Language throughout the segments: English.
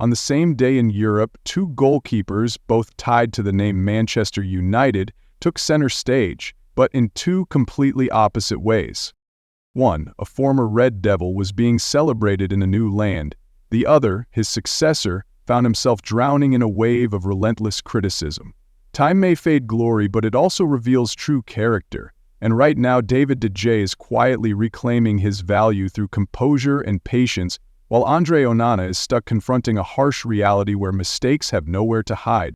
On the same day in Europe, two goalkeepers, both tied to the name Manchester United, took center stage, but in two completely opposite ways. One, a former Red Devil, was being celebrated in a new land. The other, his successor, found himself drowning in a wave of relentless criticism. Time may fade glory, but it also reveals true character. And right now, David De Gea is quietly reclaiming his value through composure and patience, while Onana is stuck confronting a harsh reality where mistakes have nowhere to hide.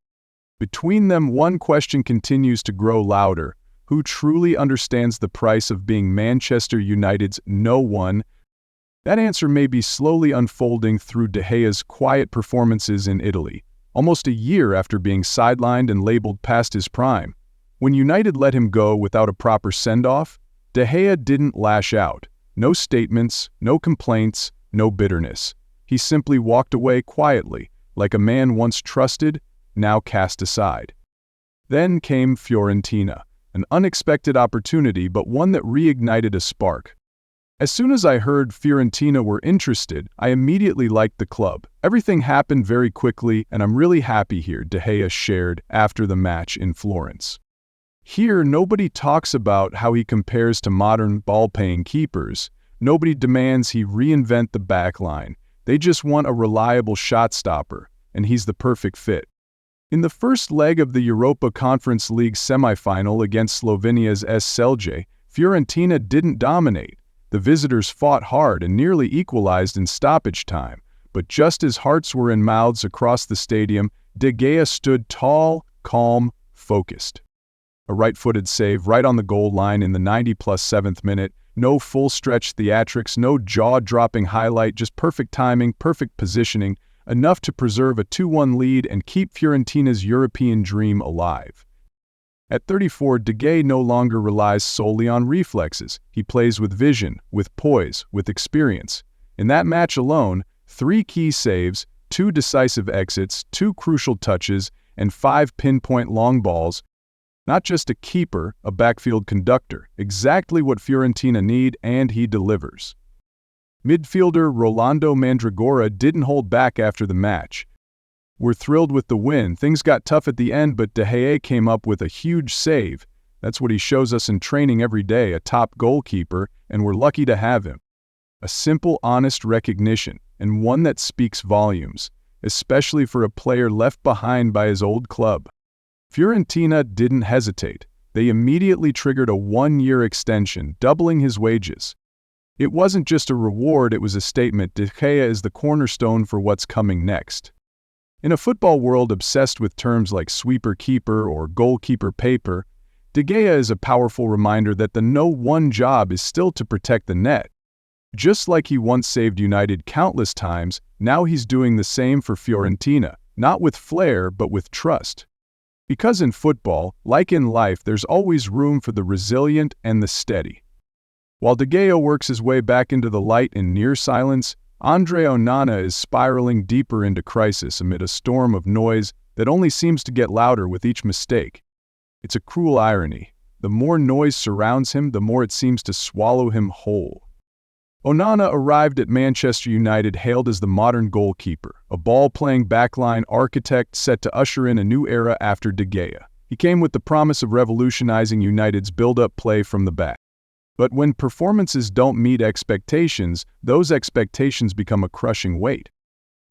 Between them, one question continues to grow louder: who truly understands the price of being Manchester United's no one? That answer may be slowly unfolding through De Gea's quiet performances in Italy, almost a year after being sidelined and labeled past his prime. When United let him go without a proper send-off, De Gea didn't lash out. No statements, no complaints, no bitterness. He simply walked away quietly, like a man once trusted, now cast aside. Then came Fiorentina, an unexpected opportunity, but one that reignited a spark. As soon as I heard Fiorentina were interested, I immediately liked the club. Everything happened very quickly, and I'm really happy here, De Gea shared after the match in Florence. Here, nobody talks about how he compares to modern ball-paying keepers. Nobody demands he reinvent the backline. They just want a reliable shot stopper, and he's the perfect fit. In the first leg of the Europa Conference League semifinal against Slovenia's Celje, Fiorentina didn't dominate. The visitors fought hard and nearly equalized in stoppage time, but just as hearts were in mouths across the stadium, De Gea stood tall, calm, focused. A right-footed save right on the goal line in the 90+7th minute. No full-stretch theatrics, no jaw-dropping highlight, just perfect timing, perfect positioning, enough to preserve a 2-1 lead and keep Fiorentina's European dream alive. At 34, De Gea no longer relies solely on reflexes. He plays with vision, with poise, with experience. In that match alone, 3 key saves, 2 decisive exits, 2 crucial touches, and 5 pinpoint long balls. Not just a keeper, a backfield conductor, exactly what Fiorentina need, and he delivers. Midfielder Rolando Mandragora didn't hold back after the match. "We're thrilled with the win. Things got tough at the end, but De Gea came up with a huge save. That's what he shows us in training every day, a top goalkeeper, and we're lucky to have him." A simple, honest recognition, and one that speaks volumes, especially for a player left behind by his old club. Fiorentina didn't hesitate. They immediately triggered a 1-year extension, doubling his wages. It wasn't just a reward, it was a statement. De Gea is the cornerstone for what's coming next. In a football world obsessed with terms like sweeper-keeper or goalkeeper-paper, De Gea is a powerful reminder that the no-one job is still to protect the net. Just like he once saved United countless times, now he's doing the same for Fiorentina, not with flair but with trust. Because in football, like in life, there's always room for the resilient and the steady. While De Gea works his way back into the light in near silence, Onana is spiraling deeper into crisis amid a storm of noise that only seems to get louder with each mistake. It's a cruel irony. The more noise surrounds him, the more it seems to swallow him whole. Onana arrived at Manchester United hailed as the modern goalkeeper, a ball-playing backline architect set to usher in a new era after De Gea. He came with the promise of revolutionizing United's build-up play from the back. But when performances don't meet expectations, those expectations become a crushing weight.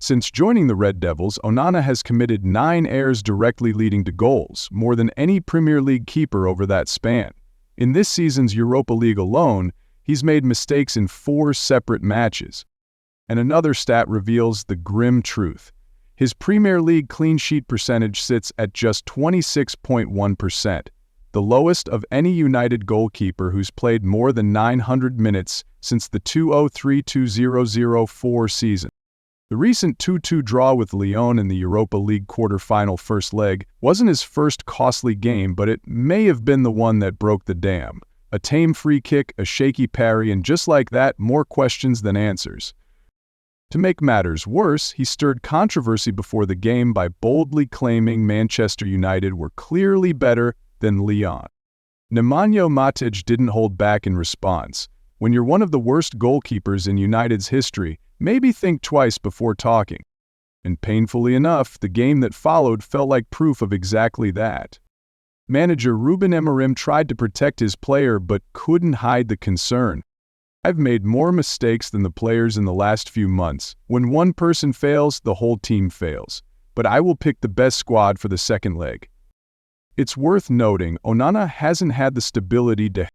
Since joining the Red Devils, Onana has committed 9 errors directly leading to goals, more than any Premier League keeper over that span. In this season's Europa League alone, he's made mistakes in 4 separate matches. And another stat reveals the grim truth. His Premier League clean sheet percentage sits at just 26.1%, the lowest of any United goalkeeper who's played more than 900 minutes since the 2003-2004 season. The recent 2-2 draw with Lyon in the Europa League quarter-final first leg wasn't his first costly game, but it may have been the one that broke the dam. A tame free kick, a shaky parry, and just like that, more questions than answers. To make matters worse, he stirred controversy before the game by boldly claiming Manchester United were clearly better than Lyon. Nemanja Matic didn't hold back in response. When you're one of the worst goalkeepers in United's history, maybe think twice before talking. And painfully enough, the game that followed felt like proof of exactly that. Manager Ruben Amorim tried to protect his player but couldn't hide the concern. "I've made more mistakes than the players in the last few months. When one person fails, the whole team fails. But I will pick the best squad for the second leg." It's worth noting, Onana hasn't had the stability to.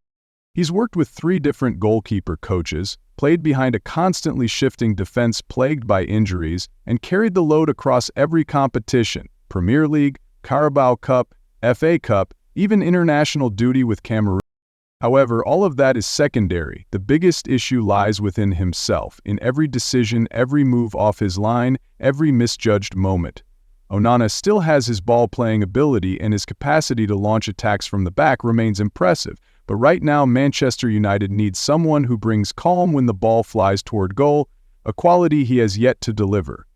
He's worked with 3 different goalkeeper coaches, played behind a constantly shifting defense plagued by injuries, and carried the load across every competition: Premier League, Carabao Cup, FA Cup, even international duty with Cameroon. However, all of that is secondary. The biggest issue lies within himself, in every decision, every move off his line, every misjudged moment. Onana still has his ball-playing ability, and his capacity to launch attacks from the back remains impressive. But right now, Manchester United needs someone who brings calm when the ball flies toward goal, a quality he has yet to deliver.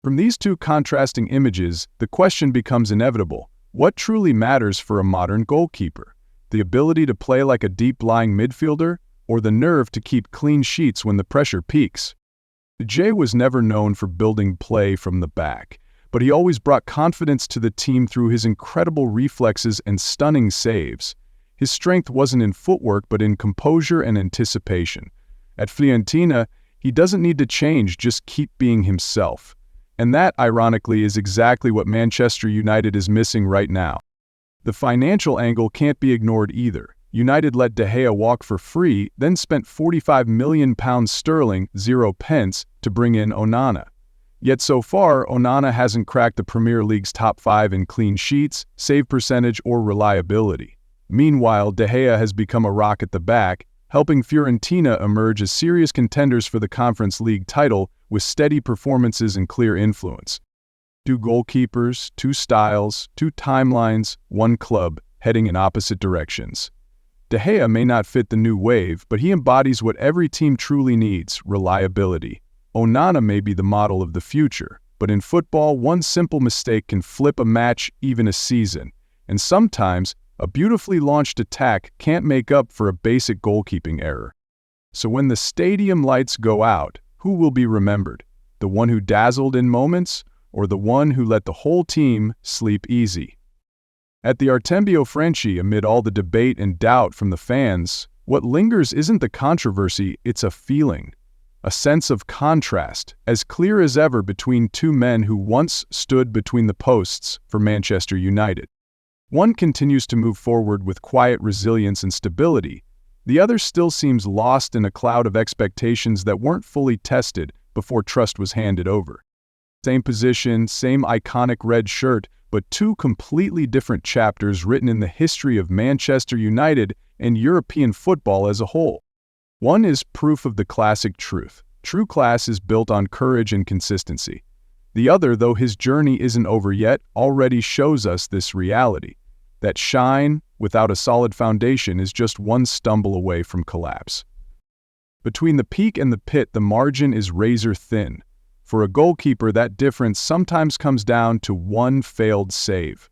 From these 2 contrasting images, the question becomes inevitable: what truly matters for a modern goalkeeper? The ability to play like a deep-lying midfielder, or the nerve to keep clean sheets when the pressure peaks? De Gea was never known for building play from the back, but he always brought confidence to the team through his incredible reflexes and stunning saves. His strength wasn't in footwork but in composure and anticipation. At Fiorentina, he doesn't need to change, just keep being himself. And that, ironically, is exactly what Manchester United is missing right now. The financial angle can't be ignored either. United let De Gea walk for free, then spent £45 million sterling, 0 pence, to bring in Onana. Yet so far, Onana hasn't cracked the Premier League's top 5 in clean sheets, save percentage, or reliability. Meanwhile, De Gea has become a rock at the back, helping Fiorentina emerge as serious contenders for the Conference League title with steady performances and clear influence. 2 goalkeepers, 2 styles, 2 timelines, 1 club, heading in opposite directions. De Gea may not fit the new wave, but he embodies what every team truly needs: reliability. Onana may be the model of the future, but in football, one simple mistake can flip a match, even a season. And sometimes, a beautifully launched attack can't make up for a basic goalkeeping error. So when the stadium lights go out, who will be remembered? The one who dazzled in moments, or the one who let the whole team sleep easy? At the Artembio Franchi, amid all the debate and doubt from the fans, what lingers isn't the controversy, it's a feeling. A sense of contrast, as clear as ever between 2 men who once stood between the posts for Manchester United. One continues to move forward with quiet resilience and stability. The other still seems lost in a cloud of expectations that weren't fully tested before trust was handed over. Same position, same iconic red shirt, but 2 completely different chapters written in the history of Manchester United and European football as a whole. One is proof of the classic truth: true class is built on courage and consistency. The other, though his journey isn't over yet, already shows us this reality: that shine, without a solid foundation, is just one stumble away from collapse. Between the peak and the pit, the margin is razor thin. For a goalkeeper, that difference sometimes comes down to 1 failed save.